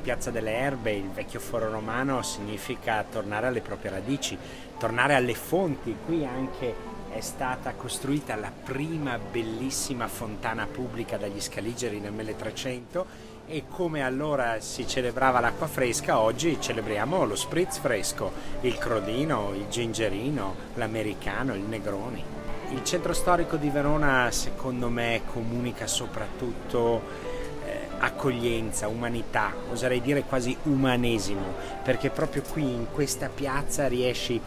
Piazza delle Erbe, il vecchio foro romano, significa tornare alle proprie radici, tornare alle fonti. Qui anche è stata costruita la prima bellissima fontana pubblica dagli Scaligeri nel 1300 e come allora si celebrava l'acqua fresca, oggi celebriamo lo spritz fresco, il crodino, il gingerino, l'americano, il negroni. Il centro storico di Verona secondo me comunica soprattutto accoglienza, umanità, oserei dire quasi umanesimo, perché proprio qui in questa piazza riesci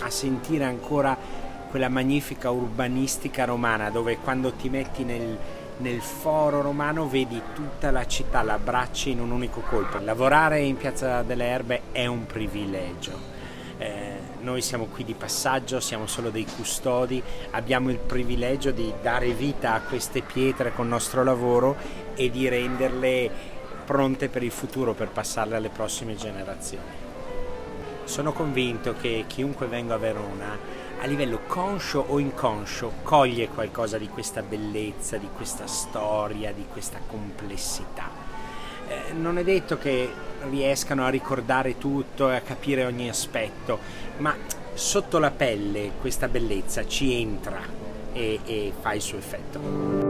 a sentire ancora quella magnifica urbanistica romana dove quando ti metti nel foro romano vedi tutta la città, la abbracci in un unico colpo. Lavorare in Piazza delle Erbe è un privilegio. Noi siamo qui di passaggio, siamo solo dei custodi, abbiamo il privilegio di dare vita a queste pietre con il nostro lavoro e di renderle pronte per il futuro, per passarle alle prossime generazioni. Sono convinto che chiunque venga a Verona, a livello conscio o inconscio, coglie qualcosa di questa bellezza, di questa storia, di questa complessità. Non è detto che riescano a ricordare tutto e a capire ogni aspetto, ma sotto la pelle questa bellezza ci entra e fa il suo effetto.